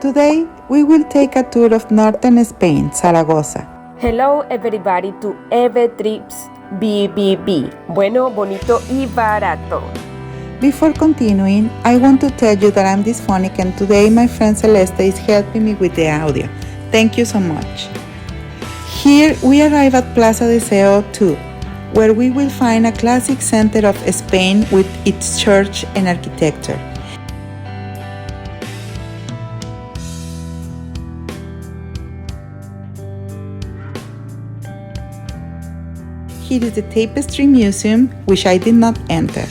Today, we will take a tour of northern Spain, Zaragoza. Hello everybody to EveTripsBBB. Bueno, bonito y barato. Before continuing, I want to tell you that I'm dysphonic and today my friend Celeste is helping me with the audio. Thank you so much. Here we arrive at Plaza de CO2, where we will find a classic center of Spain with its church and architecture. Here is the Tapestry Museum, which I did not enter.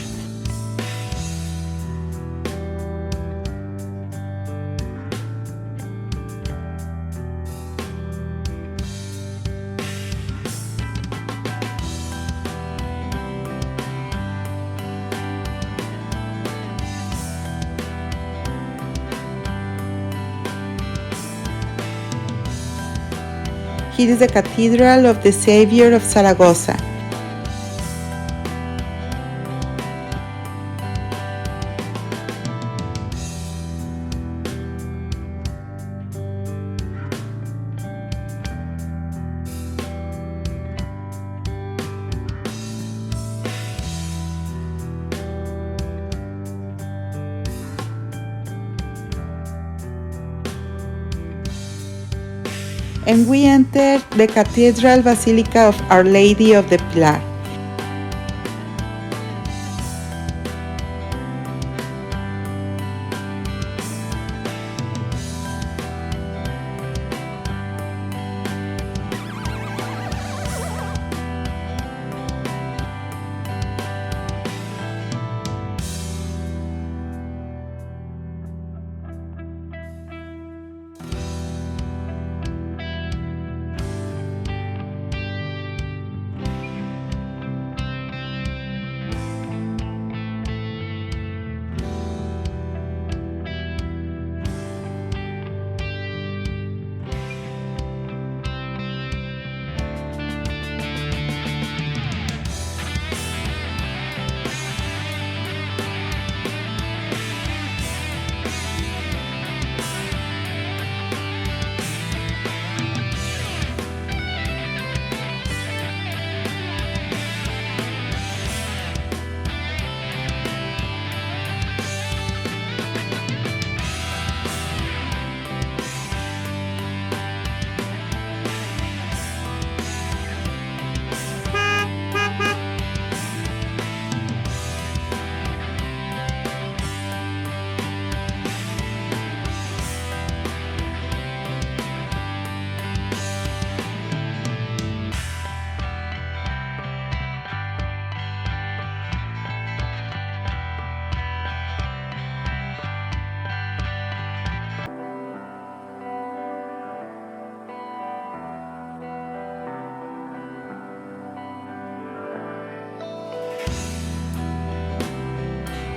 Here is the Cathedral of the Savior of Zaragoza. And we enter the Cathedral Basilica of Our Lady of the Pilar.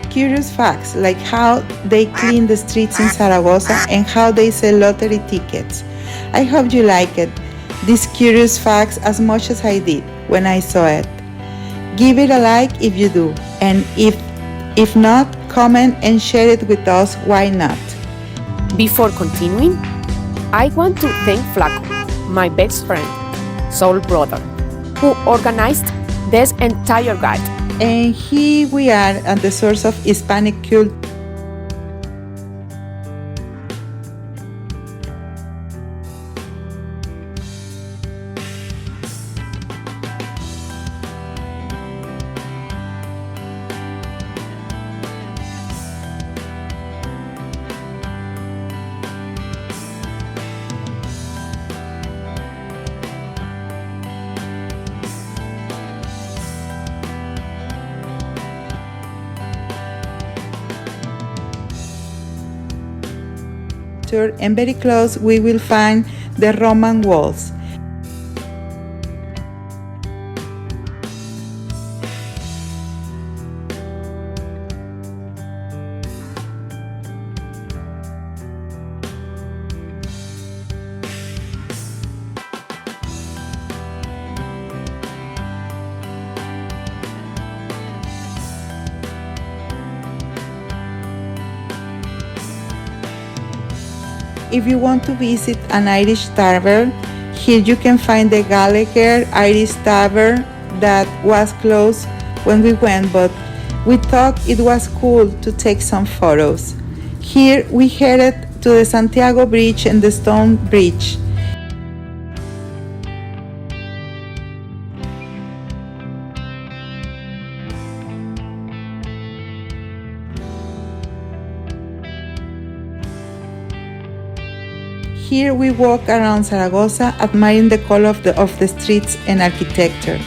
Curious facts like how they clean the streets in Zaragoza and how they sell lottery tickets. I hope you like it, these curious facts as much as I did when I saw it. Give it a like if you do, and if not, comment and share it with us, why not? Before continuing, I want to thank Flaco, my best friend, soul brother, who organized this entire guide. And here we are at the source of Hispanic culture. And very close we will find the Roman walls. if you want to visit an Irish tavern, here you can find the Gallagher Irish Tavern that was closed when we went, but we thought it was cool to take some photos. Here we headed to the Santiago Bridge and the Stone Bridge. Here we walk around Zaragoza, admiring the color of the streets and architecture.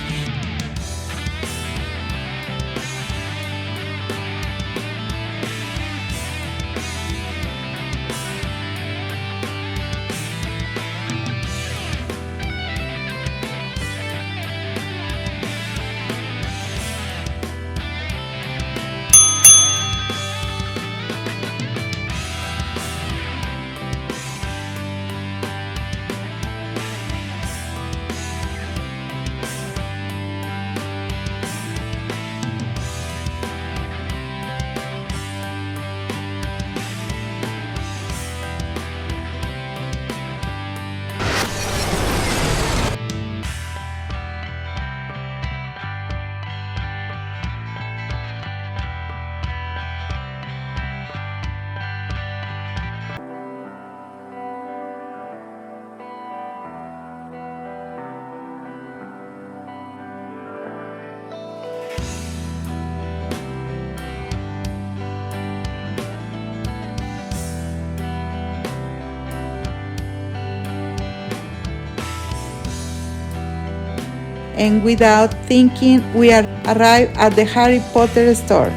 And without thinking, we arrived at the Harry Potter store.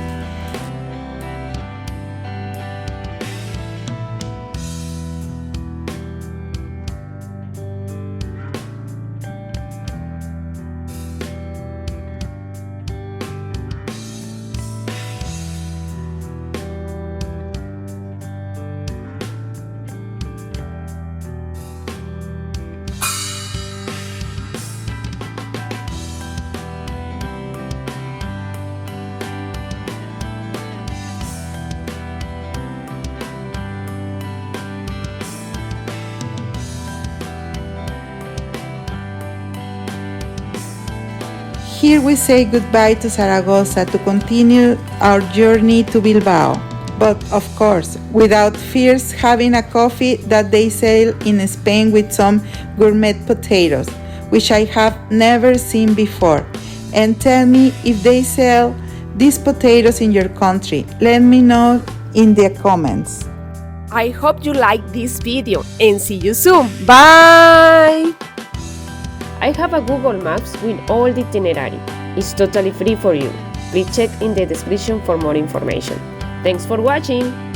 Here we say goodbye to Zaragoza to continue our journey to Bilbao, but of course, without first having a coffee that they sell in Spain with some gourmet potatoes, which I have never seen before. And tell me if they sell these potatoes in your country. Let me know in the comments. I hope you liked this video and see you soon. Bye! I have a Google Maps with all the itinerary. It's totally free for you. Please check in the description for more information. Thanks for watching!